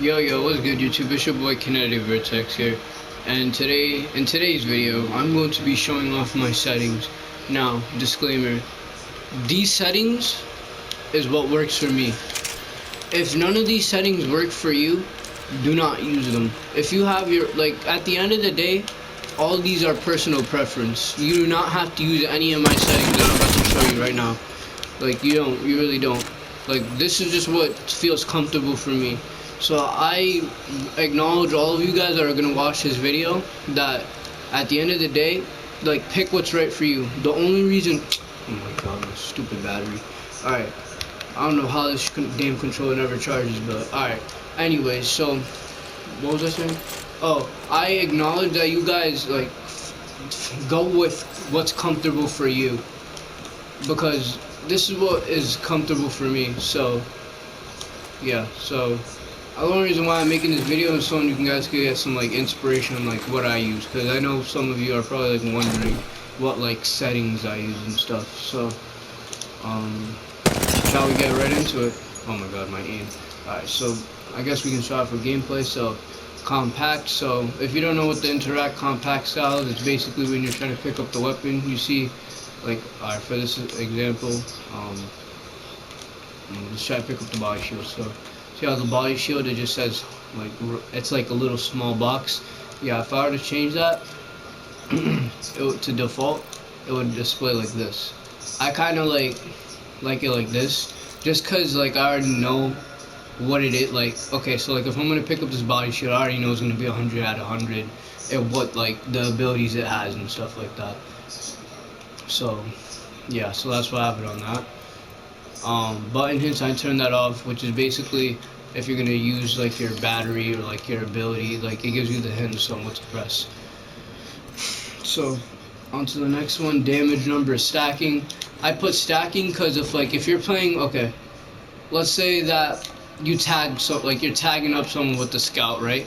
Yo, what's good YouTube? It's your boy Kinetic here, and in today's video, I'm going to be showing off my settings. Now, disclaimer: these settings is what works for me. If none of these settings work for you, do not use them. If you have your at the end of the day, all these are personal preference. You do not have to use any of my settings that I'm about to show you right now. You really don't. This is just what feels comfortable for me. So I acknowledge all of you guys that are gonna watch this video that at the end of the day, pick what's right for you. The only reason, oh my god, my stupid battery. Alright, I don't know how this damn controller never charges, but alright. Anyways, so what was I saying? Oh, I acknowledge that you guys go with what's comfortable for you, because this is what is comfortable for me. So yeah, so the only reason why I'm making this video is so you guys can get some inspiration on what I use, because I know some of you are probably wondering what settings I use and stuff. So shall we get right into it? Oh my god, my aim. Alright, so I guess we can start for gameplay. So compact. So if you don't know what the interact compact style is, it's basically when you're trying to pick up the weapon. You see, alright, for this example, let's try to pick up the body shield. So see how the body shield, it just says it's like a little small box. Yeah, if I were to change that to default, it would display like this. I kind of like it like this, just cause I already know what it is. Okay, so if I'm gonna pick up this body shield, I already know it's gonna be 100 out of 100, and what the abilities it has and stuff like that. So yeah, so that's why I have it on that. Button hits, I turn that off, which is basically if you're gonna use your battery or your ability, it gives you the hints on what to press. So on to the next one, damage number stacking. I put stacking because if you're playing, okay, let's say that you tag, so you're tagging up someone with the scout, right?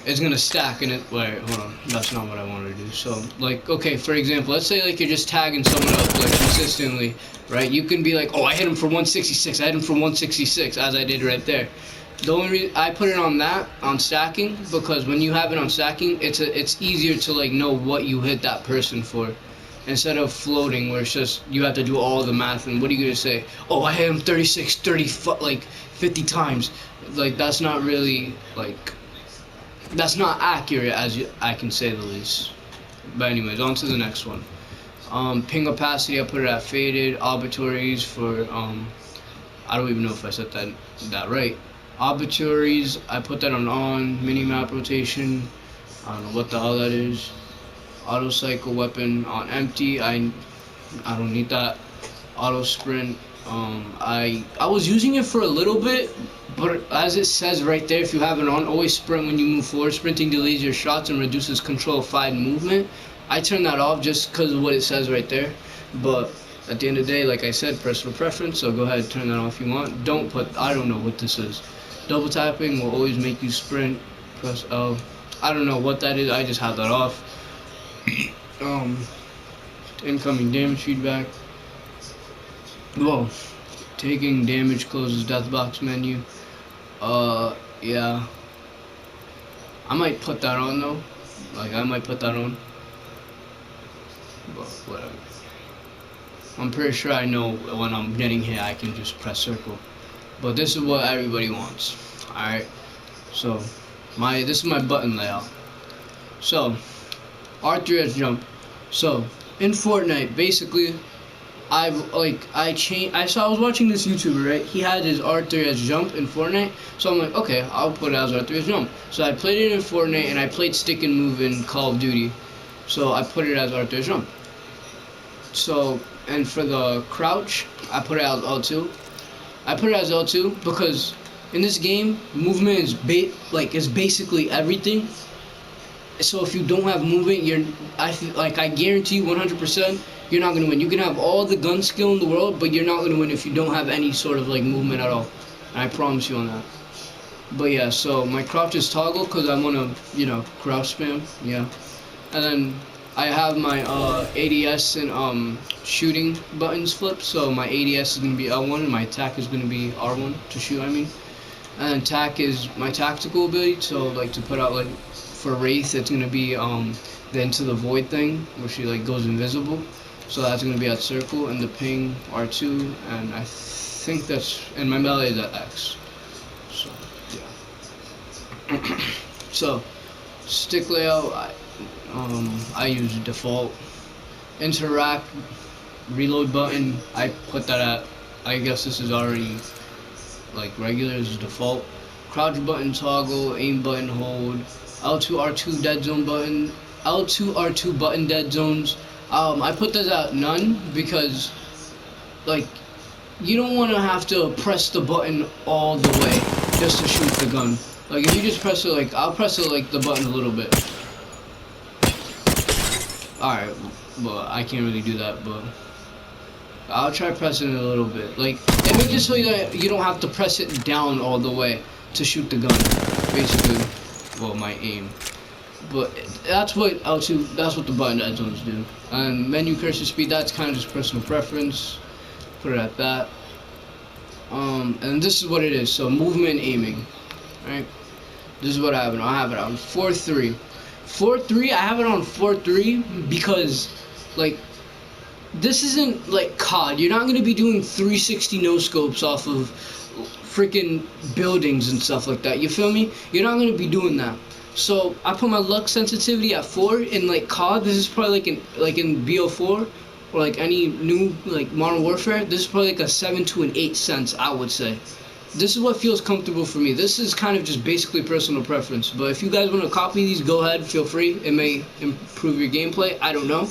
It's gonna stack in it. Wait, hold on, that's not what I wanted to do. So okay, for example, let's say you're just tagging someone up consistently, right? You can be oh, I hit him for 166, I hit him for 166, as I did right there. The only reason I put it on stacking, because when you have it on stacking, it's easier to know what you hit that person for, instead of floating where it's just you have to do all the math. And what are you gonna say? Oh, I hit him 36, 30, 50 times. That's not really that's not accurate, I can say the least. But anyways, on to the next one. Ping opacity, I put it at faded. Arbitraries for I don't even know if I said that right. Arbitraries, I put that on. Minimap rotation, I don't know what the hell that is. Auto cycle weapon on empty. I don't need that. Auto sprint. I was using it for a little bit, but as it says right there, if you have it on, always sprint when you move forward. Sprinting delays your shots and reduces control of 5 movement. I turn that off just because of what it says right there. But at the end of the day, like I said, personal preference. So go ahead and turn that off if you want. Don't put, I don't know what this is. Double tapping will always make you sprint. Press L. I don't know what that is. I just have that off. Incoming damage feedback. Whoa. Taking damage closes death box menu. Yeah. I might put that on though. I might put that on. But whatever. I'm pretty sure I know when I'm getting hit, I can just press circle. But this is what everybody wants. Alright. So this is my button layout. So R3 jump. So in Fortnite, basically I was watching this YouTuber, right? He had his R3 as jump in Fortnite, so I'm okay, I'll put it as R3 as jump. So I played it in Fortnite, and I played stick and move in Call of Duty, so I put it as R3 as jump. So, and for the crouch, I put it as L2. I put it as L2 because in this game, movement is basically everything. So if you don't have movement, I guarantee you 100%, you're not gonna win. You can have all the gun skill in the world, but you're not gonna win if you don't have any sort of movement at all. And I promise you on that. But yeah, so my crouch is toggle because I wanna, crouch spam. Yeah, and then I have my ADS and shooting buttons flipped. So my ADS is gonna be L1 and my attack is gonna be R1 to shoot. And tack is my tactical ability. So like to put out like for Wraith, it's gonna be the Into the Void thing where she like goes invisible. So that's gonna be at circle, and the ping R2, and I think that's, and my melee is at X. So yeah. So stick layout, I use default. Interact, reload button, I put that at, I guess this is already like regular, this is default. Crouch button toggle, aim button hold, L2 R2 dead zone button, L2 R2 button dead zones. I put this at none because like you don't want to have to press the button all the way just to shoot the gun. Like if you just press it, like I'll press it like the button a little bit. Alright, well I can't really do that, but I'll try pressing it a little bit. Like it makes it so that you don't have to press it down all the way to shoot the gun. Basically, well my aim. But that's what L2, that's what the button dead zones do. And menu cursor speed, that's kind of just personal preference. Put it at that. And this is what it is. So movement aiming, right? This is what I have it on. I have it on 4-3. 4-3. I have it on 4-3 because, like, this isn't like COD. You're not gonna be doing 360 no scopes off of freaking buildings and stuff like that. You feel me? You're not gonna be doing that. So I put my luck sensitivity at 4 in like COD. This is probably like in BO4 or like any new like Modern Warfare. This is probably like a 7 to an 8 cents, I would say. This is what feels comfortable for me. This is kind of just basically personal preference. But if you guys want to copy these, go ahead, feel free. It may improve your gameplay. I don't know.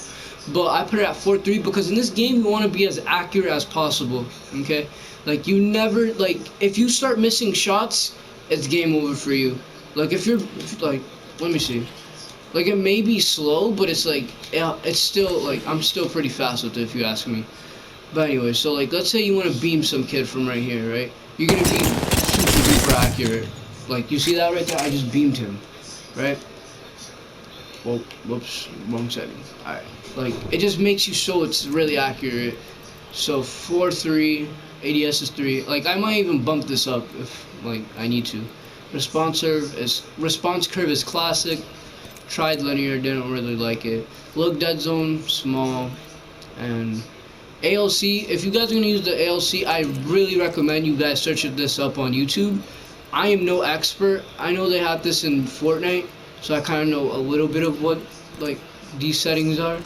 But I put it at 4-3 because in this game you want to be as accurate as possible. Okay? Like you never, like if you start missing shots, it's game over for you. Like if you're like, let me see. Like it may be slow, but it's like, yeah, it's still like I'm still pretty fast with it if you ask me. But anyway, so like let's say you want to beam some kid from right here, right? You're gonna be super duper accurate. Like you see that right there? I just beamed him, right? Well, whoops, wrong setting. Alright, like it just makes you so it's really accurate. So 4-3, ADS is 3. Like I might even bump this up if like I need to. Response curve is classic. Tried linear, didn't really like it. Look dead zone, small, and ALC. If you guys are gonna use the ALC, I really recommend you guys search this up on YouTube. I am no expert. I know they have this in Fortnite, so I kind of know a little bit of what like these settings are,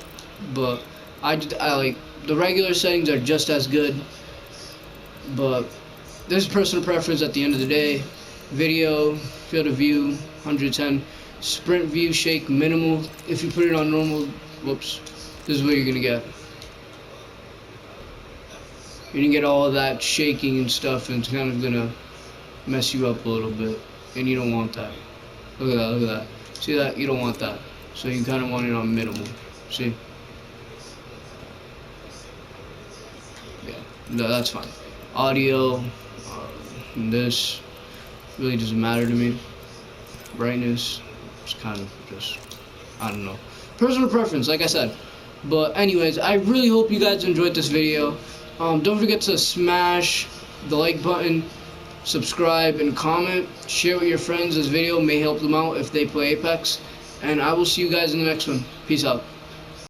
but I like the regular settings are just as good. But this is personal preference at the end of the day. Video, field of view, 110. Sprint view, shake, minimal. If you put it on normal, whoops, this is what you're gonna get. You're gonna get all of that shaking and stuff, and it's kind of gonna mess you up a little bit, and you don't want that. Look at that, look at that. See that? You don't want that. So you kind of want it on minimal. See? Yeah, no, that's fine. Audio, this really doesn't matter to me. Brightness, it's kind of just, I don't know. Personal preference, like I said. But anyways, I really hope you guys enjoyed this video. Don't forget to smash the like button, subscribe, and comment. Share with your friends. This video may help them out if they play Apex. And I will see you guys in the next one. Peace out.